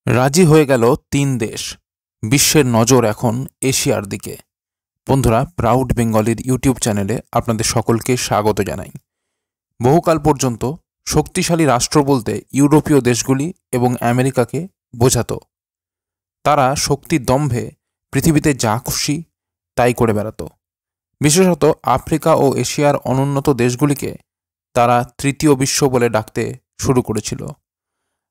রাজি হয়ে গেল ৩ দেশ। বিশ্বের নজর এখন এশিয়ার দিকে। বন্ধুরা, প্রাউড বেঙ্গলির ইউটিউব চ্যানেলে আপনাদের সকলকে স্বাগত জানাই। বহুকাল পর্যন্ত শক্তিশালী রাষ্ট্র বলতে ইউরোপীয় দেশগুলি এবং আমেরিকাকে বোঝাতো। তারা শক্তির দম্ভে পৃথিবীতে যা খুশি তাই করে বেড়াতো। বিশেষত আফ্রিকা ও এশিয়ার অনুন্নত দেশগুলিকে তারা তৃতীয় বিশ্ব বলে ডাকতে শুরু করেছিল।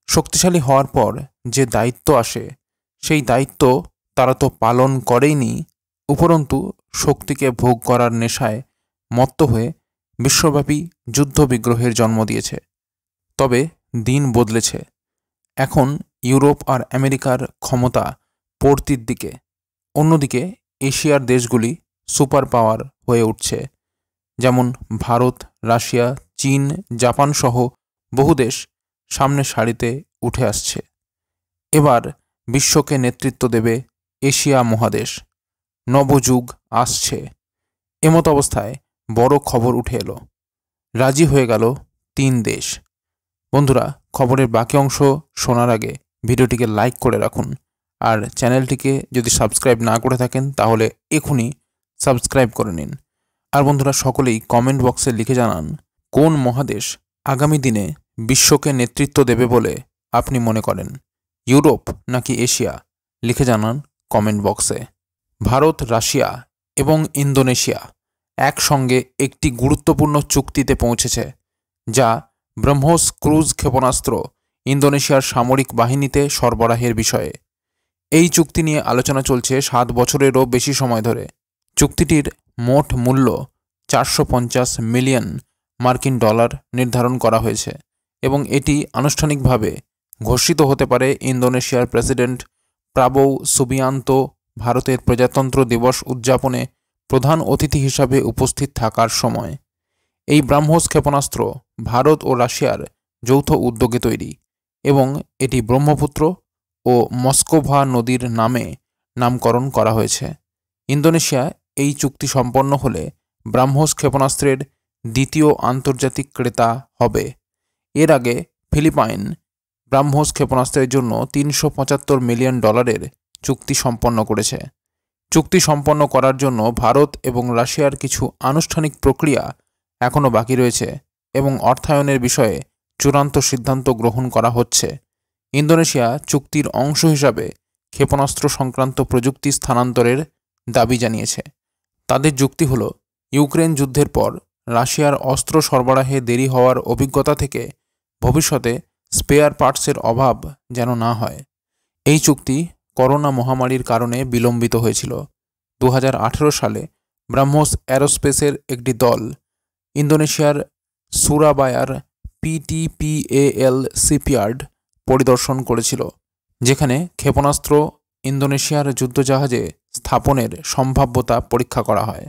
শক্তিশালী হওয়ার পর যে দায়িত্ব আসে, সেই দায়িত্ব তারা তো পালন করেইনি, উপরন্তু শক্তিকে ভোগ করার নেশায় মত্ত হয়ে বিশ্বব্যাপী যুদ্ধ বিগ্রহের জন্ম দিয়েছে। তবে দিন বদলেছে। এখন ইউরোপ আর আমেরিকার ক্ষমতা পড়তির দিকে। অন্যদিকে এশিয়ার দেশগুলি সুপার পাওয়ার হয়ে উঠছে। যেমন ভারত, রাশিয়া, চীন, জাপান সহ বহু দেশ সামনে সারিতে উঠে আসছে। এবার বিশ্বকে নেতৃত্ব দেবে এশিয়া মহাদেশ। নবযুগ আসছে। এমত অবস্থায় বড় খবর উঠে এলো। রাজি হয়ে গেল ৩ দেশ। বন্ধুরা, খবরের বাকি অংশ শোনার আগে ভিডিওটিকে লাইক করে রাখুন, আর চ্যানেলটিকে যদি সাবস্ক্রাইব না করে থাকেন তাহলে এখনই সাবস্ক্রাইব করে নিন। আর বন্ধুরা, সকলেই কমেন্ট বক্সে লিখে জানান কোন মহাদেশ আগামী দিনে বিশ্বকে নেতৃত্ব দেবে বলে আপনি মনে করেন। ইউরোপ নাকি এশিয়া? লিখে জানান কমেন্ট বক্সে। ভারত, রাশিয়া এবং ইন্দোনেশিয়া একসঙ্গে একটি গুরুত্বপূর্ণ চুক্তিতে পৌঁছেছে, যা ব্রহ্মোস ক্রুজ ক্ষেপণাস্ত্র ইন্দোনেশিয়ার সামরিক বাহিনীতে সরবরাহের বিষয়ে। এই চুক্তি নিয়ে আলোচনা চলছে 7 বছরেরও বেশি সময় ধরে। চুক্তিটির মোট মূল্য 450 মিলিয়ন মার্কিন ডলার নির্ধারণ করা হয়েছে এবং এটি আনুষ্ঠানিকভাবে ঘোষিত হতে পারে ইন্দোনেশিয়ার প্রেসিডেন্ট প্রাবোও সুবিয়ান্তো ভারতের প্রজাতন্ত্র দিবস উদযাপনে প্রধান অতিথি হিসাবে উপস্থিত থাকার সময়। এই ব্রাহ্মোস ক্ষেপণাস্ত্র ভারত ও রাশিয়ার যৌথ উদ্যোগে তৈরি এবং এটি ব্রহ্মপুত্র ও মস্কোভা নদীর নামে নামকরণ করা হয়েছে। ইন্দোনেশিয়া এই চুক্তি সম্পন্ন হলে ব্রাহ্মোস ক্ষেপণাস্ত্রের দ্বিতীয় আন্তর্জাতিক ক্রেতা হবে। এর আগে ফিলিপাইন ব্রাহ্মোস ক্ষেপণাস্ত্রের জন্য 375 মিলিয়ন ডলারের চুক্তি সম্পন্ন করেছে। চুক্তি সম্পন্ন করার জন্য ভারত এবং রাশিয়ার কিছু আনুষ্ঠানিক প্রক্রিয়া এখনও বাকি রয়েছে এবং অর্থায়নের বিষয়ে চূড়ান্ত সিদ্ধান্ত গ্রহণ করা হচ্ছে। ইন্দোনেশিয়া চুক্তির অংশ হিসাবে ক্ষেপণাস্ত্র সংক্রান্ত প্রযুক্তি স্থানান্তরের দাবি জানিয়েছে। তাদের যুক্তি হল, ইউক্রেন যুদ্ধের পর রাশিয়ার অস্ত্র সরবরাহে দেরি হওয়ার অভিজ্ঞতা থেকে ভবিষ্যতে স্পেয়ার পার্টসের অভাব যেন না হয়। এই চুক্তি করোনা মহামারীর কারণে বিলম্বিত হয়েছিল। 2018 সালে ব্রাহ্মোস অ্যারোস্পেসের একটি দল ইন্দোনেশিয়ার সুরাবায়ার PTPAL শিপইয়ার্ড পরিদর্শন করেছিল, যেখানে ক্ষেপণাস্ত্র ইন্দোনেশিয়ার যুদ্ধজাহাজে স্থাপনের সম্ভাব্যতা পরীক্ষা করা হয়।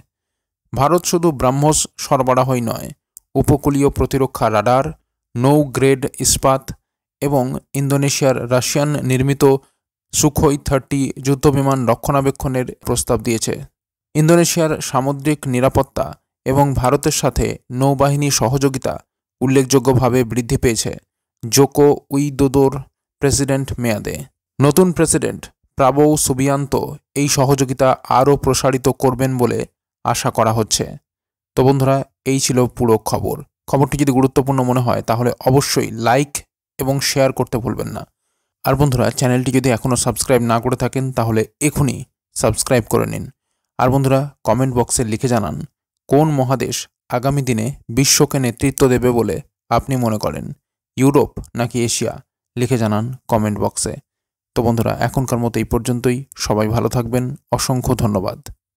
ভারত শুধু ব্রাহ্মোস সরবরাহই নয়, উপকূলীয় প্রতিরক্ষা রাডার, নৌ গ্রেড ইস্পাত এবং ইন্দোনেশিয়ার রাশিয়ান নির্মিত সুখোই 30 যুদ্ধবিমান রক্ষণাবেক্ষণের প্রস্তাব দিয়েছে। ইন্দোনেশিয়ার সামুদ্রিক নিরাপত্তা এবং ভারতের সাথে নৌবাহিনী সহযোগিতা উল্লেখযোগ্যভাবে বৃদ্ধি পেয়েছে জোকো উইদোদোর প্রেসিডেন্ট মেয়াদে। নতুন প্রেসিডেন্ট প্রাবোও সুবিয়ান্তো এই সহযোগিতা আরও প্রসারিত করবেন বলে আশা করা হচ্ছে। তো বন্ধুরা, এই ছিল পুরো খবর। খবরটি যদি গুরুত্বপূর্ণ মনে হয় তাহলে অবশ্যই লাইক এবং শেয়ার করতে ভুলবেন না। আর বন্ধুরা, চ্যানেলটি যদি এখনও সাবস্ক্রাইব না করে থাকেন তাহলে এখনই সাবস্ক্রাইব করে নিন। আর বন্ধুরা, কমেন্ট বক্সে লিখে জানান কোন মহাদেশ আগামী দিনে বিশ্বকে নেতৃত্ব দেবে বলে আপনি মনে করেন। ইউরোপ নাকি এশিয়া? লিখে জানান কমেন্ট বক্সে। তো বন্ধুরা, এখনকার মতো এই পর্যন্তই। সবাই ভালো থাকবেন। অসংখ্য ধন্যবাদ।